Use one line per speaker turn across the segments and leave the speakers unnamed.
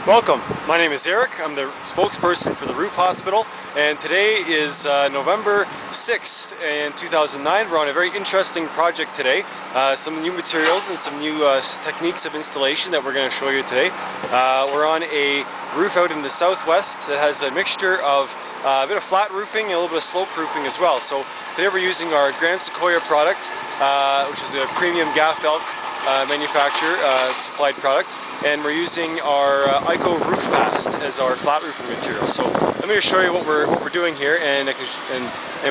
Welcome, my name is Eric. I'm the spokesperson for the Roof Hospital, and today is November 6th in 2009. We're on a very interesting project today. Some new materials and some new techniques of installation that we're going to show you today. We're on a roof out in the southwest that has a mixture of a bit of flat roofing and a little bit of slope roofing as well. So today we're using our Grand Sequoia product, which is a premium gaff elk manufacturer supplied product, and we're using our ICO Roof Fast as our flat roofing material. So let me just show you what we're doing here, and we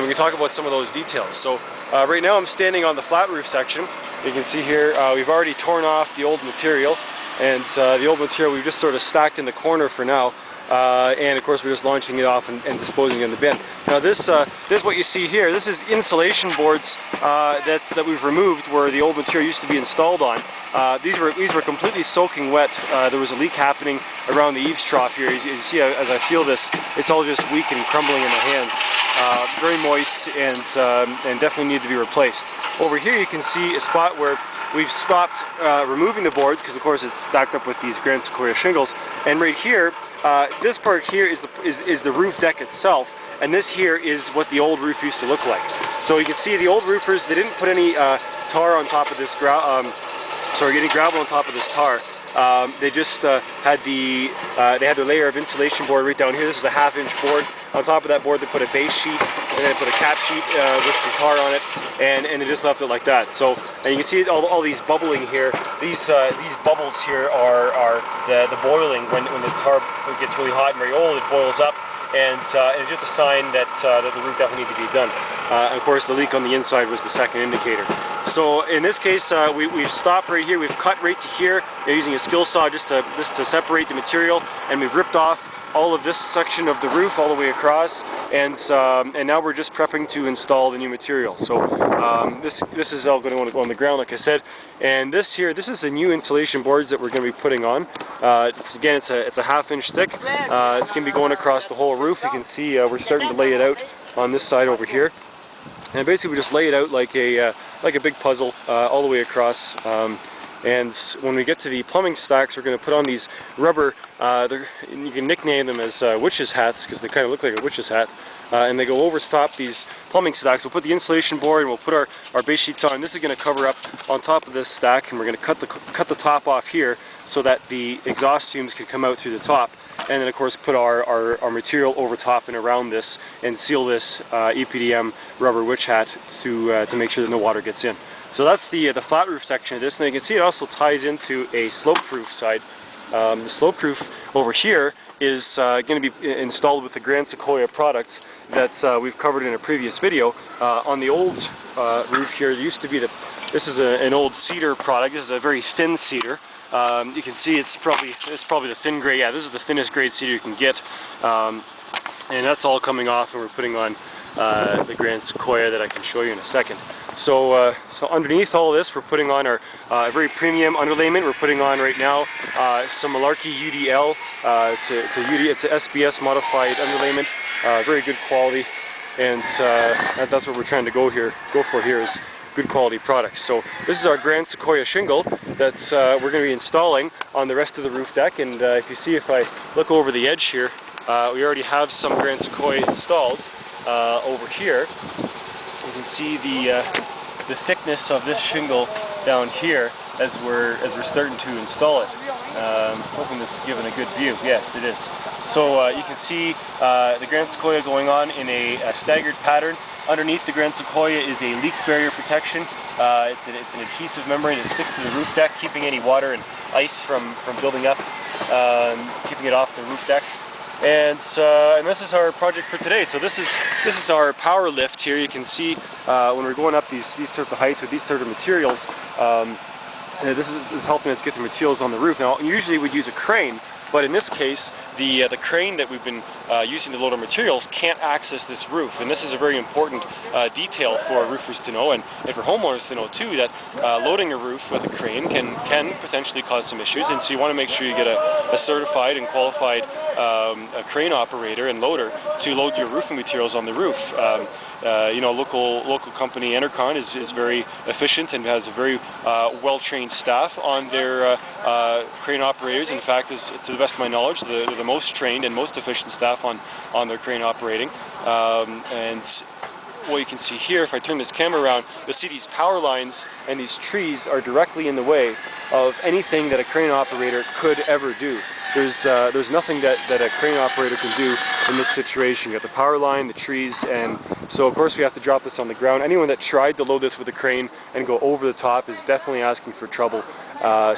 can talk about some of those details. So right now I'm standing on the flat roof section. You can see here we've already torn off the old material, and the old material we've just sort of stacked in the corner for now. And of course we're just launching it off and disposing it in the bin. Now this is what you see here. This is insulation boards that we've removed where the old material used to be installed on. These were completely soaking wet. There was a leak happening around the eaves trough here. As you see, as I feel this, it's all just weak and crumbling in the hands. Very moist and definitely need to be replaced. Over here you can see a spot where we've stopped removing the boards because of course it's stacked up with these Grand Sequoia shingles. And right here, this part here is the roof deck itself, and this here is what the old roof used to look like. So you can see the old roofers, they didn't put any tar on top of this any gravel on top of this tar. They just had they had a layer of insulation board right down here. This is a 1/2-inch board. On top of that board they put a base sheet, and then they put a cap sheet with some tar on it, and they just left it like that. So, and you can see all these bubbling here. These bubbles here are the boiling. When the tar gets really hot and very old, it boils up, and it's just a sign that the roof definitely needs to be done. And of course the leak on the inside was the second indicator. So in this case we've stopped right here. We've cut right to here using a skill saw just to separate the material, and we've ripped off all of this section of the roof all the way across, and now we're just prepping to install the new material. So this is all going to go on the ground, like I said. And this is the new insulation boards that we're going to be putting on. It's a 1/2-inch thick. It's going to be going across the whole roof. You can see we're starting to lay it out on this side over here. And basically we just lay it out like a big puzzle all the way across. And when we get to the plumbing stacks, we're going to put on these rubber, you can nickname them as witch's hats because they kind of look like a witch's hat, and they go over top these plumbing stacks. We'll put the insulation board and we'll put our base sheets on. This is going to cover up on top of this stack, and we're going to cut the top off here so that the exhaust fumes can come out through the top. And then of course put our material over top and around this and seal this EPDM rubber witch hat to make sure that no water gets in. So that's the flat roof section of this, and you can see it also ties into a slope roof side. The slope roof over here is going to be installed with the Grand Sequoia products that we've covered in a previous video. On the old roof here, there used to be this is an old cedar product. This is a very thin cedar. You can see it's probably the thin grade. Yeah, this is the thinnest grade cedar you can get, and that's all coming off, and we're putting on the Grand Sequoia that I can show you in a second. So underneath all this, we're putting on our very premium underlayment. We're putting on right now some Malarkey UDL. It's an SBS modified underlayment, very good quality, and that's what we're trying to go for here is good quality products. So this is our Grand Sequoia shingle that we're going to be installing on the rest of the roof deck. And if you see, if I look over the edge here, we already have some Grand Sequoia installed over here. You can see the thickness of this shingle down here as we're starting to install it. Hoping this is giving a good view. Yes, it is. So you can see the Grand Sequoia going on in a staggered pattern. Underneath the Grand Sequoia is a leak barrier protection. It's an adhesive membrane that sticks to the roof deck, keeping any water and ice from building up, keeping it off the roof deck. And this is our project for today. So this is our power lift here. You can see when we're going up these sorts of heights with these sort of materials, this is helping us get the materials on the roof. Now usually we'd use a crane, but in this case the crane that we've been using to load our materials can't access this roof, and this is a very important detail for roofers to know, and for homeowners to know too, that loading a roof with a crane can potentially cause some issues, and so you want to make sure you get a certified and qualified a crane operator and loader to load your roofing materials on the roof. You know, local company Enercon is very efficient and has a very well-trained staff on their crane operators. In fact, is to the best of my knowledge, the most trained and most efficient staff on their crane operating. And what you can see here, if I turn this camera around, you'll see these power lines and these trees are directly in the way of anything that a crane operator could ever do. There's nothing that a crane operator can do in this situation. You got the power line, the trees, and so of course we have to drop this on the ground. Anyone that tried to load this with a crane and go over the top is definitely asking for trouble.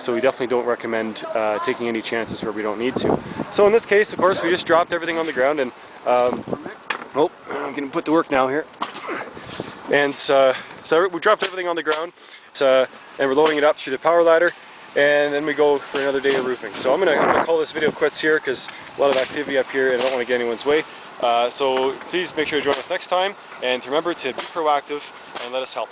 So we definitely don't recommend taking any chances where we don't need to. So in this case, of course, we just dropped everything on the ground, and oh, I'm getting put to work now here. And so we dropped everything on the ground, and we're loading it up through the power ladder, and then we go for another day of roofing. So I'm gonna call this video quits here because a lot of activity up here and I don't want to get anyone's way. So please make sure to join us next time, and remember to be proactive and let us help.